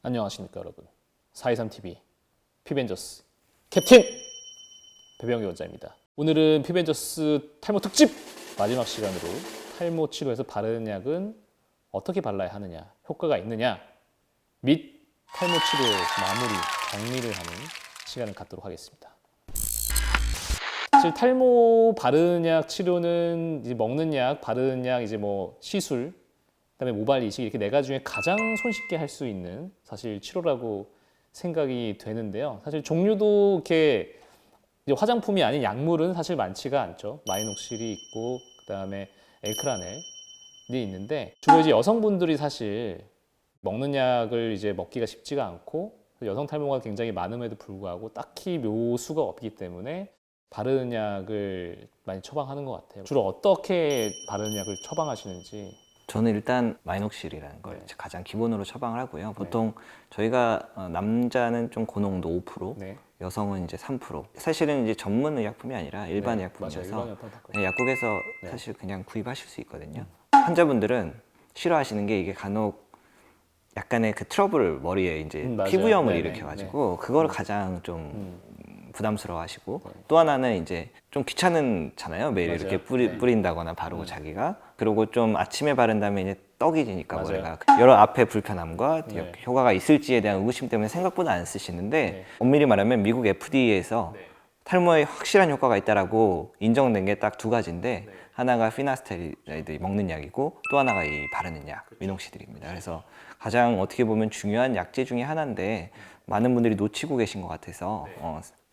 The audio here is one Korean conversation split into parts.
안녕하십니까 여러분. 423TV 피벤저스 캡틴 배병기 원장입니다. 오늘은 피벤저스 탈모 특집 마지막 시간으로 탈모 치료에서 바르는 약은 어떻게 발라야 하느냐, 효과가 있느냐 및 탈모 치료 마무리, 정리를 하는 시간을 갖도록 하겠습니다. 사실 탈모 바르는 약 치료는 이제 먹는 약, 바르는 약, 이제 뭐 시술, 그다음에 모발 이식 이렇게 네 가지 중에 가장 손쉽게 할 수 있는 사실 치료라고 생각이 되는데요. 사실 종류도 이렇게 이제 화장품이 아닌 약물은 사실 많지가 않죠. 마이녹실이 있고 그다음에 엘크라넬이 있는데 주로 이제 여성분들이 사실 먹는 약을 이제 먹기가 쉽지가 않고 여성 탈모가 굉장히 많음에도 불구하고 딱히 묘수가 없기 때문에 바르는 약을 많이 처방하는 것 같아요. 주로 어떻게 바르는 약을 처방하시는지. 저는 일단 마이녹실이라는 걸 가장 기본으로 처방을 하고요. 보통 저희가 남자는 좀 고농도 5%, 여성은 이제 3%. 사실은 이제 전문 의약품이 아니라 일반 의약품이어서 약국에서 사실 그냥 구입하실 수 있거든요. 환자분들은 싫어하시는 게 이게 간혹 약간의 그 트러블 머리에 이제 피부염을 일으켜가지고 그거를 가장 좀 부담스러워하시고 또 하나는 이제 좀 귀찮잖아요. 매일 이렇게 뿌린다거나 바르고 자기가 그리고 좀 아침에 바른 다음에 이제 떡이 지니까 머리가 여러 앞에 불편함과 효과가 있을지에 대한 의구심 때문에 생각보다 안 쓰시는데 엄밀히 말하면 미국 FDA에서 탈모에 확실한 효과가 있다라고 인정된 게 딱 두 가지인데 하나가 피나스테리드 먹는 약이고 또 하나가 이 바르는 약 미녹시딜입니다. 그래서 가장 어떻게 보면 중요한 약제 중에 하나인데 많은 분들이 놓치고 계신 것 같아서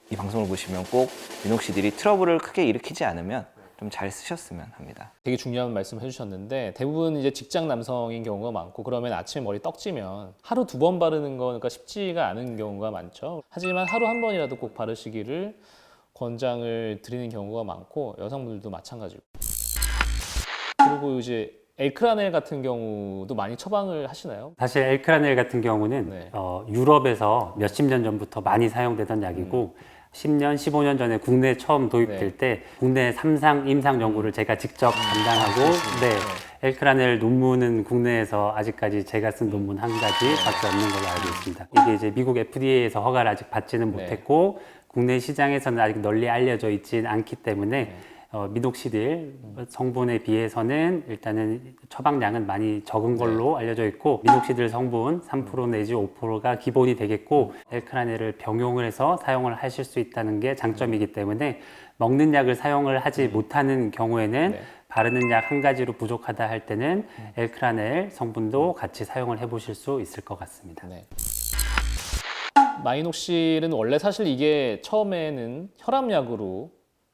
이 방송을 보시면 꼭 미녹시딜이 트러블을 크게 일으키지 않으면 좀 잘 쓰셨으면 합니다. 되게 중요한 말씀 해주셨는데 대부분 이제 직장 남성인 경우가 많고 그러면 아침에 머리 떡지면 하루 2번 바르는 거니까 쉽지가 않은 경우가 많죠. 하지만 하루 한 번이라도 꼭 바르시기를 권장을 드리는 경우가 많고 여성분들도 마찬가지고. 그리고 이제 엘크라넬 같은 경우도 많이 처방을 하시나요? 사실 엘크라넬 같은 경우는 유럽에서 몇십 년 전부터 많이 사용되던 약이고 10년, 15년 전에 국내에 처음 도입될 때 국내 3상 임상 연구를 제가 직접 담당하고 엘크라넬 논문은 국내에서 아직까지 제가 쓴 논문 한 가지밖에 없는 걸로 알고 있습니다. 이게 이제 미국 FDA에서 허가를 아직 받지는 못했고 국내 시장에서는 아직 널리 알려져 있지는 않기 때문에 미녹시딜 성분에 비해서는 일단은 처방량은 많이 적은 걸로 알려져 있고 미녹시딜 성분 3% 내지 5%가 기본이 되겠고 엘크라넬을 병용을 해서 사용을 하실 수 있다는 게 장점이기 때문에 먹는 약을 사용을 하지 못하는 경우에는 바르는 약 한 가지로 부족하다 할 때는 엘크라넬 성분도 같이 사용을 해보실 수 있을 것 같습니다. 마이녹실은 원래 사실 이게 처음에는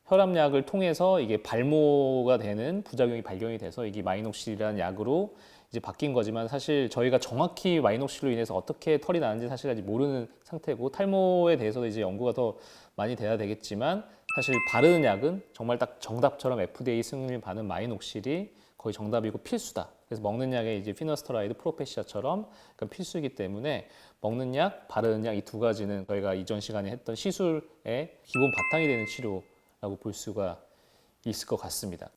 혈압약을 통해서 이게 발모가 되는 부작용이 발견이 돼서 이게 마이녹실이라는 약으로 이제 바뀐 거지만 사실 저희가 정확히 마이녹실로 인해서 어떻게 털이 나는지 사실 아직 모르는 상태고 탈모에 대해서도 이제 연구가 더 많이 돼야 되겠지만 사실 바르는 약은 정말 딱 정답처럼 FDA 승인을 받은 마이녹실이 거의 정답이고 필수다. 그래서 먹는 약에 이제 피너스터라이드, 프로페시아처럼 필수이기 때문에 먹는 약, 바르는 약 이 두 가지는 저희가 이전 시간에 했던 시술의 기본 바탕이 되는 치료라고 볼 수가 있을 것 같습니다.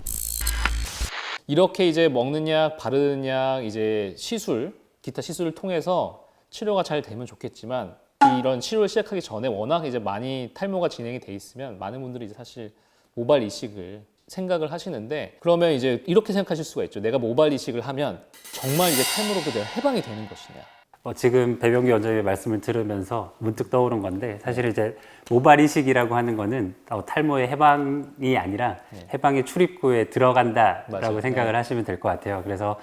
이렇게 이제 먹는 약, 바르는 약, 이제 시술, 기타 시술을 통해서 치료가 잘 되면 좋겠지만 이런 치료를 시작하기 전에 워낙 이제 많이 탈모가 진행이 돼 있으면 많은 분들이 이제 사실 모발 이식을 생각을 하시는데 그러면 이제 이렇게 생각하실 수가 있죠. 내가 모발 이식을 하면 정말 이제 탈모로부터 내가 해방이 되는 것이냐. 지금 배병기 원장님의 말씀을 들으면서 문득 떠오른 건데 사실 이제 모발 이식이라고 하는 거는 탈모의 해방이 아니라 해방의 출입구에 들어간다라고 생각을 하시면 될 것 같아요. 그래서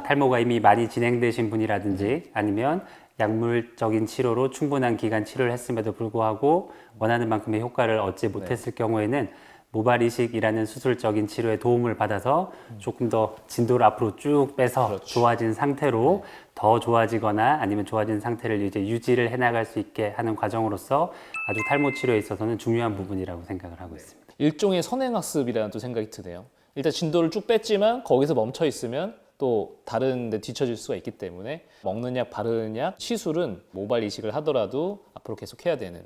탈모가 이미 많이 진행되신 분이라든지 아니면 약물적인 치료로 충분한 기간 치료를 했음에도 불구하고 원하는 만큼의 효과를 얻지 못했을 경우에는 모발 이식이라는 수술적인 치료에 도움을 받아서 조금 더 진도를 앞으로 쭉 빼서 좋아진 상태로 더 좋아지거나 아니면 좋아진 상태를 이제 유지를 해나갈 수 있게 하는 과정으로서 아주 탈모 치료에 있어서는 중요한 부분이라고 생각을 하고 있습니다. 일종의 선행학습이라는 또 생각이 드네요. 일단 진도를 쭉 뺐지만 거기서 멈춰 있으면 또 다른 데 뒤처질 수가 있기 때문에 먹는 약, 바르는 약, 시술은 모발 이식을 하더라도 앞으로 계속 해야 되는.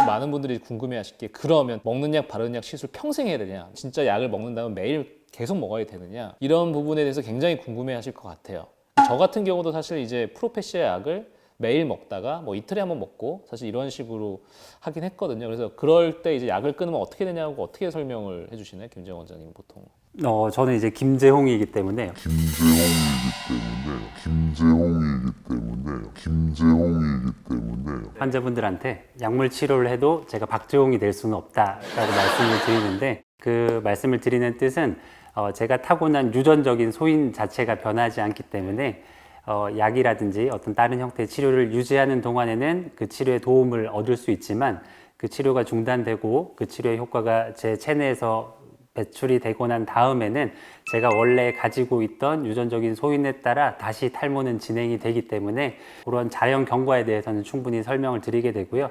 많은 분들이 궁금해하실 게 그러면 먹는 약, 바르는 약, 시술 평생 해야 되냐? 진짜 약을 먹는다면 매일 계속 먹어야 되느냐 이런 부분에 대해서 굉장히 궁금해하실 것 같아요. 저 같은 경우도 사실 이제 프로페시아 약을 매일 먹다가 뭐 이틀에 한 번 먹고 사실 이런 식으로 하긴 했거든요. 그래서 그럴 때 이제 약을 끊으면 어떻게 되냐고 어떻게 설명을 해주시나요, 김재홍 원장님 보통? 저는 이제 김재홍이기 때문에 환자분들한테 약물 치료를 해도 제가 박재홍이 될 수는 없다라고 말씀을 드리는데, 그 말씀을 드리는 뜻은 제가 타고난 유전적인 소인 자체가 변하지 않기 때문에 약이라든지 어떤 다른 형태의 치료를 유지하는 동안에는 그 치료에 도움을 얻을 수 있지만, 그 치료가 중단되고 그 치료의 효과가 제 체내에서 배출이 되고 난 다음에는 제가 원래 가지고 있던 유전적인 소인에 따라 다시 탈모는 진행이 되기 때문에 그런 자연 경과에 대해서는 충분히 설명을 드리게 되고요.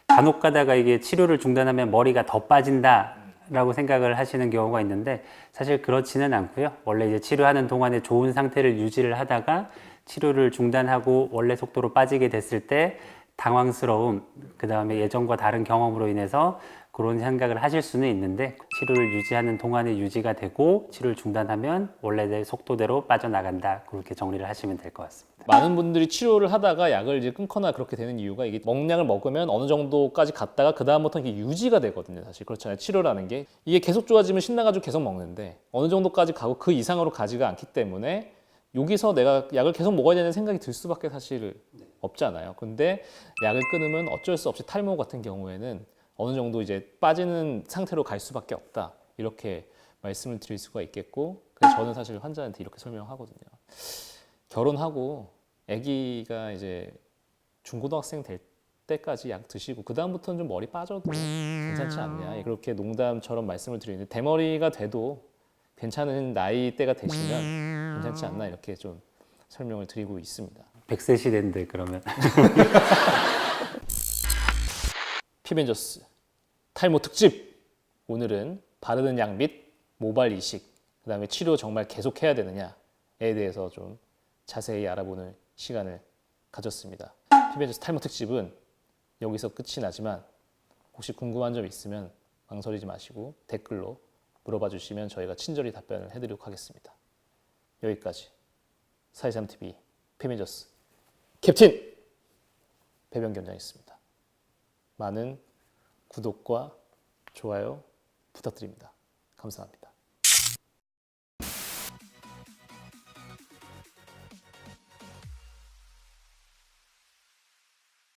간혹 가다가 이게 치료를 중단하면 머리가 더 빠진다 라고 생각을 하시는 경우가 있는데, 사실 그렇지는 않고요. 원래 이제 치료하는 동안에 좋은 상태를 유지를 하다가 치료를 중단하고 원래 속도로 빠지게 됐을 때 당황스러움, 그 다음에 예전과 다른 경험으로 인해서 그런 생각을 하실 수는 있는데, 치료를 유지하는 동안에 유지가 되고 치료를 중단하면 원래의 속도대로 빠져나간다, 그렇게 정리를 하시면 될 것 같습니다. 많은 분들이 치료를 하다가 약을 이제 끊거나 그렇게 되는 이유가 이게 먹약을 먹으면 어느 정도까지 갔다가 그 다음부터 이게 유지가 되거든요. 사실 그렇잖아요. 치료라는 게 이게 계속 좋아지면 신나가지고 계속 먹는데 어느 정도까지 가고 그 이상으로 가지가 않기 때문에 여기서 내가 약을 계속 먹어야 되는 생각이 들 수밖에 사실 없잖아요. 근데 약을 끊으면 어쩔 수 없이 탈모 같은 경우에는 어느 정도 이제 빠지는 상태로 갈 수밖에 없다, 이렇게 말씀을 드릴 수가 있겠고, 그래서 저는 사실 환자한테 이렇게 설명하거든요. 결혼하고 아기가 이제 중고등학생 될 때까지 약 드시고 그 다음부터는 좀 머리 빠져도 괜찮지 않냐, 그렇게 농담처럼 말씀을 드리는데, 대머리가 돼도 괜찮은 나이대가 되시면 괜찮지 않나, 이렇게 좀 설명을 드리고 있습니다. 100세 시대인데 그러면 피벤저스 탈모 특집, 오늘은 바르는 약 및 모발 이식, 그 다음에 치료 정말 계속해야 되느냐에 대해서 좀 자세히 알아보는 시간을 가졌습니다. 피벤저스 탈모 특집은 여기서 끝이 나지만 혹시 궁금한 점 있으면 망설이지 마시고 댓글로 물어봐 주시면 저희가 친절히 답변을 해드리도록 하겠습니다. 여기까지 423TV 피벤저스 캡틴 배병겸장이었습니다. 많은 구독과 좋아요 부탁드립니다. 감사합니다.